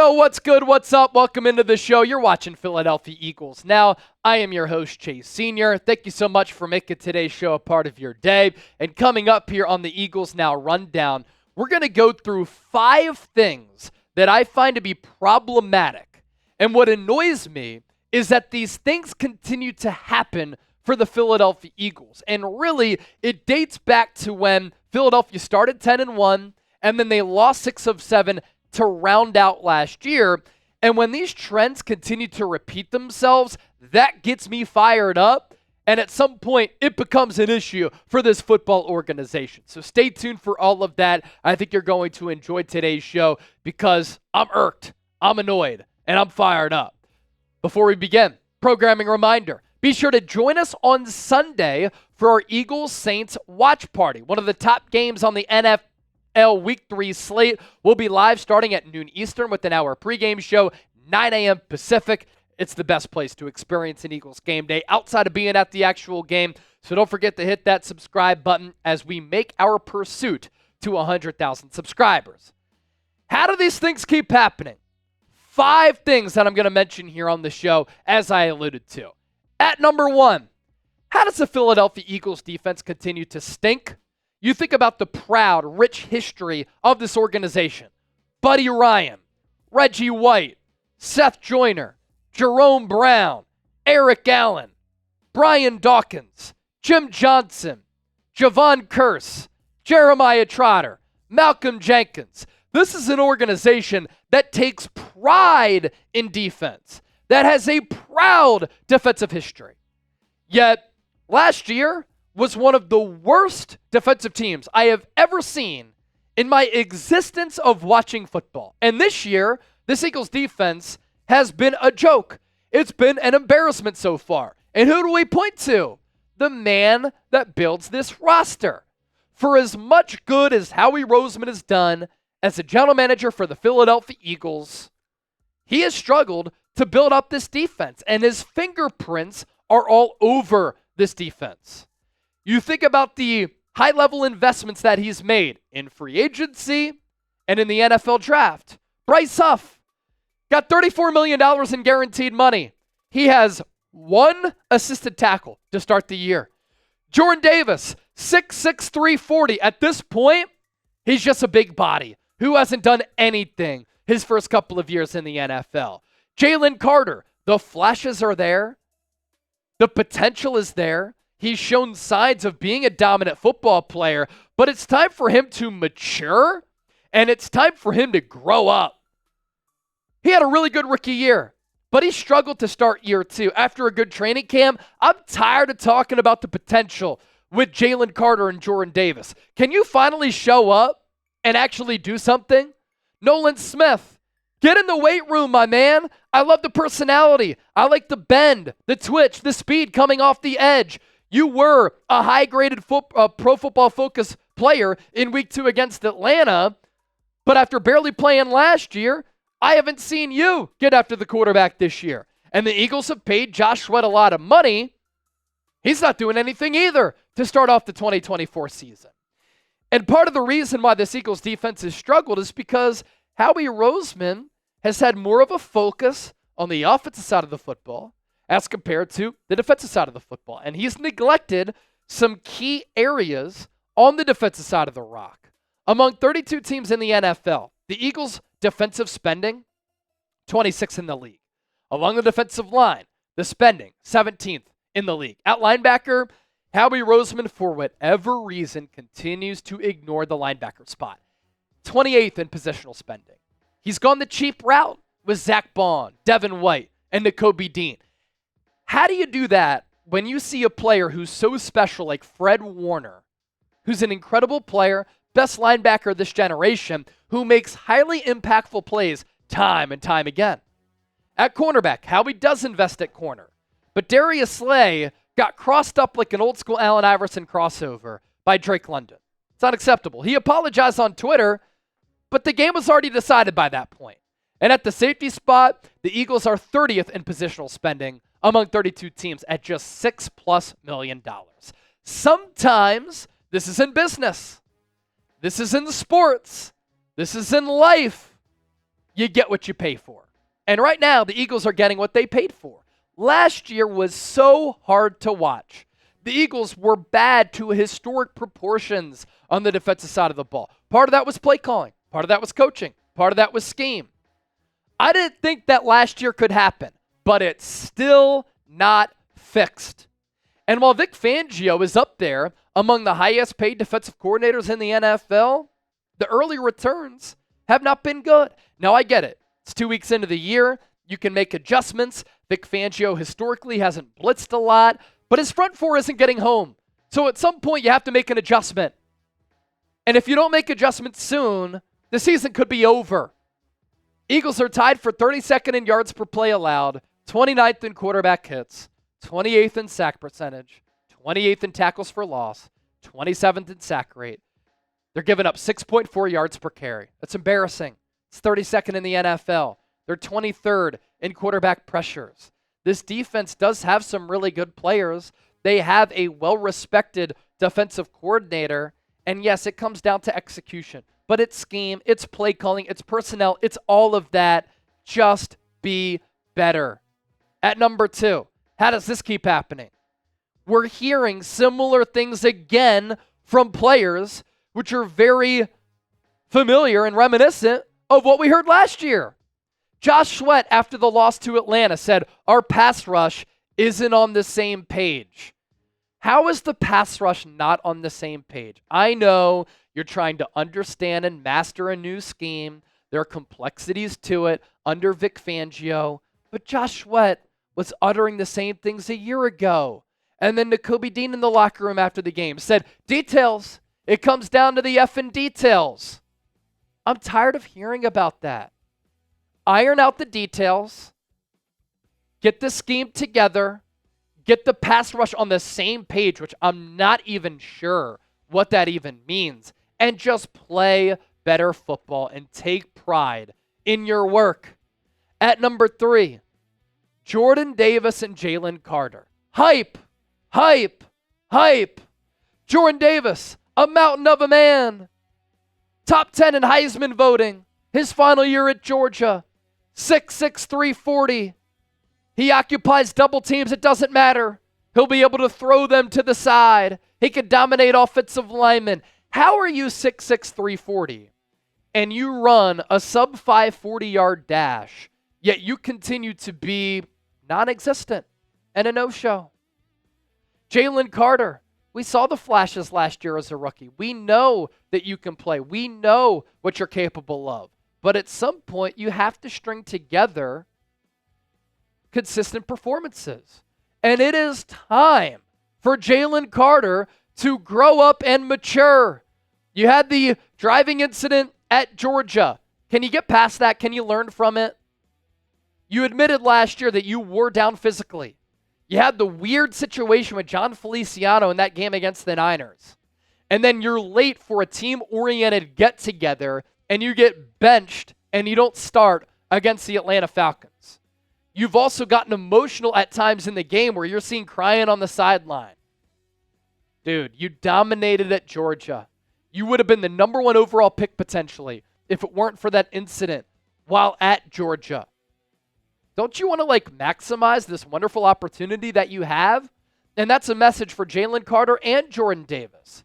Yo, what's good? What's up? Welcome into the show. You're watching Philadelphia Eagles Now. I am your host, Chase Sr. Thank you so much for making today's show a part of your day. And coming up here on the Eagles Now Rundown, we're going to go through 5 things that I find to be problematic. And what annoys me is that these things continue to happen for the Philadelphia Eagles. And really, it dates back to when Philadelphia started 10-1, and then they lost 6 of 7 to round out last year. And when these trends continue to repeat themselves, that gets me fired up. And at some point, it becomes an issue for this football organization. So stay tuned for all of that. I think you're going to enjoy today's show because I'm irked, I'm annoyed, and I'm fired up. Before we begin, programming reminder. Be sure to join us on Sunday for our Eagles-Saints watch party, one of the top games on the NFL Week 3 slate. Will be live starting at noon Eastern with an hour pregame show, 9 a.m. Pacific. It's the best place to experience an Eagles game day outside of being at the actual game. So don't forget to hit that subscribe button as we make our pursuit to 100,000 subscribers. How do these things keep happening? 5 things that I'm going to mention here on the show, as I alluded to. At number 1, how does the Philadelphia Eagles defense continue to stink? You think about the proud, rich history of this organization. Buddy Ryan, Reggie White, Seth Joyner, Jerome Brown, Eric Allen, Brian Dawkins, Jim Johnson, Javon Curse, Jeremiah Trotter, Malcolm Jenkins. This is an organization that takes pride in defense, that has a proud defensive history. Yet, last year was one of the worst defensive teams I have ever seen in my existence of watching football. And this year, this Eagles defense has been a joke. It's been an embarrassment so far. And who do we point to? The man that builds this roster. For as much good as Howie Roseman has done as a general manager for the Philadelphia Eagles, he has struggled to build up this defense, and his fingerprints are all over this defense. You think about the high-level investments that he's made in free agency and in the NFL draft. Bryce Huff got $34 million in guaranteed money. He has 1 assisted tackle to start the year. Jordan Davis, 6'6", 340. At this point, he's just a big body who hasn't done anything his first couple of years in the NFL. Jalen Carter, the flashes are there. The potential is there. He's shown signs of being a dominant football player, but it's time for him to mature, and it's time for him to grow up. He had a really good rookie year, but he struggled to start year 2. After a good training camp, I'm tired of talking about the potential with Jalen Carter and Jordan Davis. Can you finally show up and actually do something? Nolan Smith, get in the weight room, my man. I love the personality. I like the bend, the twitch, the speed coming off the edge. You were a high-graded Pro Football Focus player in Week 2 against Atlanta, but after barely playing last year, I haven't seen you get after the quarterback this year. And the Eagles have paid Josh Sweat a lot of money. He's not doing anything either to start off the 2024 season. And part of the reason why this Eagles defense has struggled is because Howie Roseman has had more of a focus on the offensive side of the football as compared to the defensive side of the football. And he's neglected some key areas on the defensive side of the rock. Among 32 teams in the NFL, the Eagles' defensive spending, 26th in the league. Along the defensive line, the spending, 17th in the league. At linebacker, Howie Roseman, for whatever reason, continues to ignore the linebacker spot. 28th in positional spending. He's gone the cheap route with Zack Baun, Devin White, and Nakobe Dean. How do you do that when you see a player who's so special like Fred Warner, who's an incredible player, best linebacker of this generation, who makes highly impactful plays time and time again? At cornerback, Howie does invest at corner, but Darius Slay got crossed up like an old school Allen Iverson crossover by Drake London. It's unacceptable. He apologized on Twitter, but the game was already decided by that point. And at the safety spot, the Eagles are 30th in positional spending among 32 teams at just $6+ million. Sometimes this is in business. This is in the sports. This is in life. you get what you pay for. And right now, the Eagles are getting what they paid for. Last year was so hard to watch. The Eagles were bad to historic proportions on the defensive side of the ball. Part of that was play calling. Part of that was coaching. Part of that was scheme. I didn't think that last year could happen, but it's still not fixed. And while Vic Fangio is up there among the highest paid defensive coordinators in the NFL, the early returns have not been good. Now, I get it. It's 2 weeks into the year. You can make adjustments. Vic Fangio historically hasn't blitzed a lot, but his front four isn't getting home. So at some point, you have to make an adjustment. And if you don't make adjustments soon, the season could be over. Eagles are tied for 32nd in yards per play allowed, 29th in quarterback hits, 28th in sack percentage, 28th in tackles for loss, 27th in sack rate. They're giving up 6.4 yards per carry. That's embarrassing. It's 32nd in the NFL. They're 23rd in quarterback pressures. This defense does have some really good players. They have a well-respected defensive coordinator. And yes, it comes down to execution. But it's scheme, it's play calling, it's personnel, it's all of that. Just be better. At number 2, how does this keep happening? We're hearing similar things again from players, which are very familiar and reminiscent of what we heard last year. Josh Sweat, after the loss to Atlanta, said, our pass rush isn't on the same page. How is the pass rush not on the same page? I know you're trying to understand and master a new scheme. There are complexities to it under Vic Fangio. But Josh Sweat was uttering the same things a year ago. And then Nakobe Dean in the locker room after the game said, details. It comes down to the effing details. I'm tired of hearing about that. Iron out the details. Get the scheme together. Get the pass rush on the same page, which I'm not even sure what that even means. And just play better football and take pride in your work. At number 3, Jordan Davis and Jalen Carter. Hype, hype, hype. Jordan Davis, a mountain of a man. Top 10 in Heisman voting. His final year at Georgia. 6'6", 340. He occupies double teams. It doesn't matter. He'll be able to throw them to the side. He can dominate offensive linemen. How are you 6'6", 340 and you run a sub-5 40-yard dash, yet you continue to be non-existent and a no-show? Jalen Carter, we saw the flashes last year as a rookie. We know that you can play. We know what you're capable of. But at some point, you have to string together consistent performances. And it is time for Jalen Carter to grow up and mature. You had the driving incident at Georgia. Can you get past that? Can you learn from it? You admitted last year that you wore down physically. You had the weird situation with John Feliciano in that game against the Niners. And then you're late for a team-oriented get-together, and you get benched, and you don't start against the Atlanta Falcons. You've also gotten emotional at times in the game where you're seen crying on the sideline. Dude, you dominated at Georgia. You would have been the number 1 overall pick potentially if it weren't for that incident while at Georgia. Don't you want to maximize this wonderful opportunity that you have? And that's a message for Jalen Carter and Jordan Davis.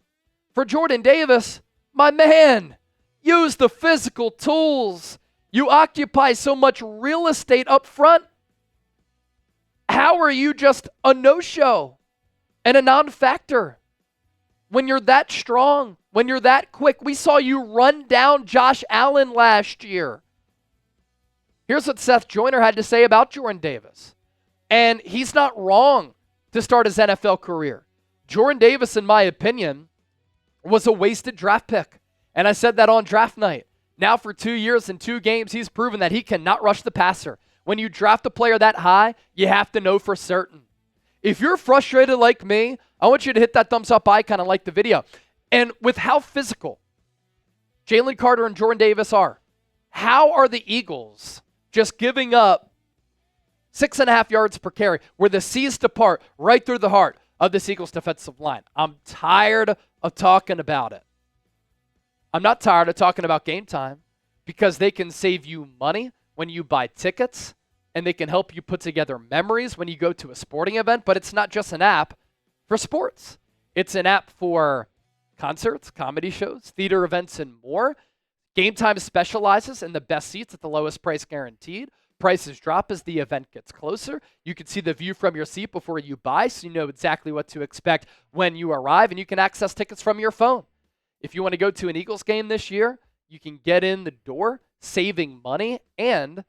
For Jordan Davis, my man, use the physical tools. You occupy so much real estate up front. How are you just a no-show and a non-factor when you're that strong, when you're that quick? We saw you run down Josh Allen last year. Here's what Seth Joyner had to say about Jordan Davis. And he's not wrong to start his NFL career. Jordan Davis, in my opinion, was a wasted draft pick. And I said that on draft night. Now for 2 years and 2 games, he's proven that he cannot rush the passer. When you draft a player that high, you have to know for certain. If you're frustrated like me, I want you to hit that thumbs up icon and like the video. And with how physical Jalen Carter and Jordan Davis are, how are the Eagles just giving up 6.5 yards per carry where the C's depart right through the heart of this Eagles defensive line? I'm tired of talking about it. I'm not tired of talking about game time. because they can save you money when you buy tickets, and they can help you put together memories when you go to a sporting event. But it's not just an app for sports. It's an app for concerts, comedy shows, theater events, and more. Game Time specializes in the best seats at the lowest price guaranteed. Prices drop as the event gets closer. You can see the view from your seat before you buy, so you know exactly what to expect when you arrive, and you can access tickets from your phone. If you want to go to an Eagles game this year, you can get in the door saving money, and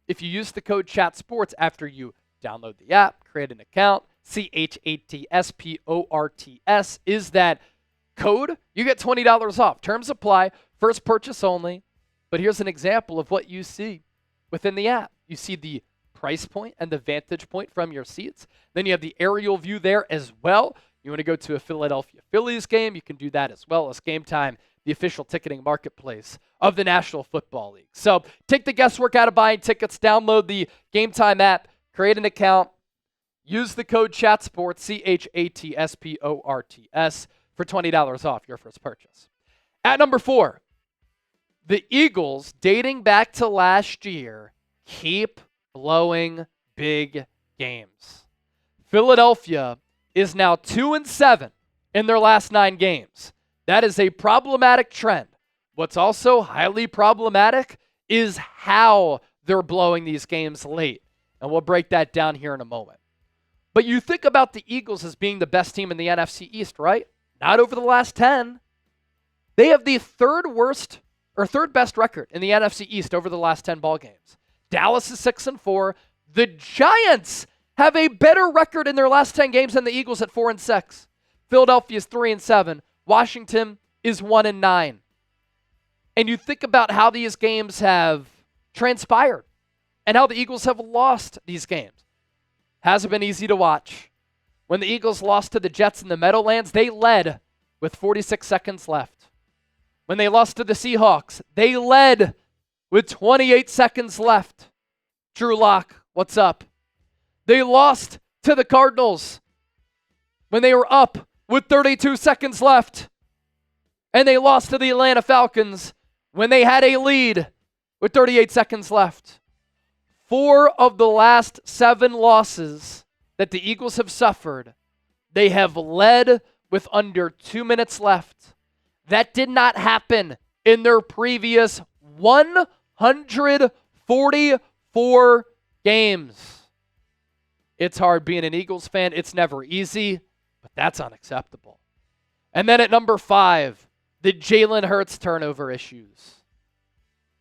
if you use the code CHATSPORTS after you download the app, create an account, CHATSPORTS is that code, you get $20 off. Terms apply, first purchase only. But here's an example of what you see within the app. You see the price point and the vantage point from your seats. Then you have the aerial view there as well. You want to go to a Philadelphia Phillies game, you can do that as well as Game Time, the official ticketing marketplace of the National Football League. So take the guesswork out of buying tickets, download the Game Time app, create an account, use the code CHATSPORTS, CHATSPORTS, for $20 off your first purchase. At number 4, the Eagles, dating back to last year, keep blowing big games. Philadelphia is now 2-7 in their last 9 games. That is a problematic trend. What's also highly problematic is how they're blowing these games late. And we'll break that down here in a moment. But you think about the Eagles as being the best team in the NFC East, right? Not over the last 10. They have the third best record in the NFC East over the last 10 ball games. Dallas is 6-4. The Giants have a better record in their last 10 games than the Eagles at 4-6. Philadelphia is 3-7. Washington is 1-9. And you think about how these games have transpired and how the Eagles have lost these games. Hasn't been easy to watch. When the Eagles lost to the Jets in the Meadowlands, they led with 46 seconds left. When they lost to the Seahawks, they led with 28 seconds left. Drew Lock, what's up? They lost to the Cardinals when they were up with 32 seconds left. And they lost to the Atlanta Falcons when they had a lead with 38 seconds left. 4 of the last 7 losses that the Eagles have suffered, they have led with under 2 minutes left. That did not happen in their previous 144 games. It's hard being an Eagles fan. It's never easy, but that's unacceptable. And then at number 5, the Jaylen Herz turnover issues.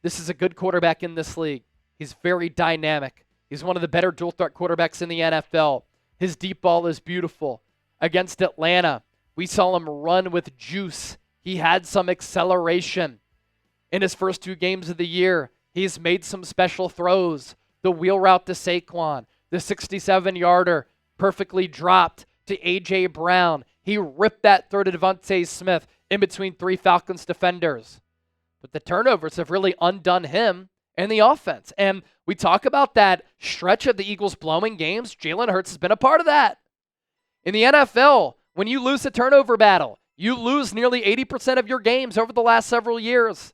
This is a good quarterback in this league. He's very dynamic. He's one of the better dual threat quarterbacks in the NFL. His deep ball is beautiful. Against Atlanta, we saw him run with juice. He had some acceleration. In his first 2 games of the year, he's made some special throws. The wheel route to Saquon, the 67-yarder, perfectly dropped to A.J. Brown. He ripped that throw to Devontae Smith in between 3 Falcons defenders. But the turnovers have really undone him and the offense. And we talk about that stretch of the Eagles blowing games. Jaylen Herz has been a part of that. In the NFL, when you lose a turnover battle, you lose nearly 80% of your games over the last several years.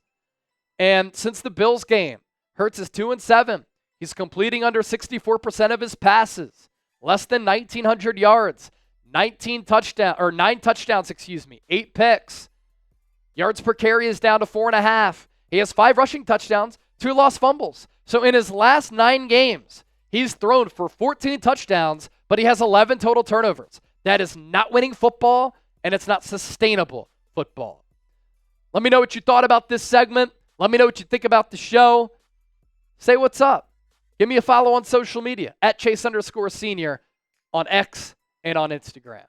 And since the Bills game, Hertz is 2-7. He's completing under 64% of his passes, less than 1,900 yards, 9 touchdowns, 8 picks. Yards per carry is down to 4.5. He has 5 rushing touchdowns, 2 lost fumbles. So in his last 9 games, he's thrown for 14 touchdowns, but he has 11 total turnovers. That is not winning football, and it's not sustainable football. Let me know what you thought about this segment. Let me know what you think about the show. Say what's up. Give me a follow on social media at Chase_Senior on X and on Instagram.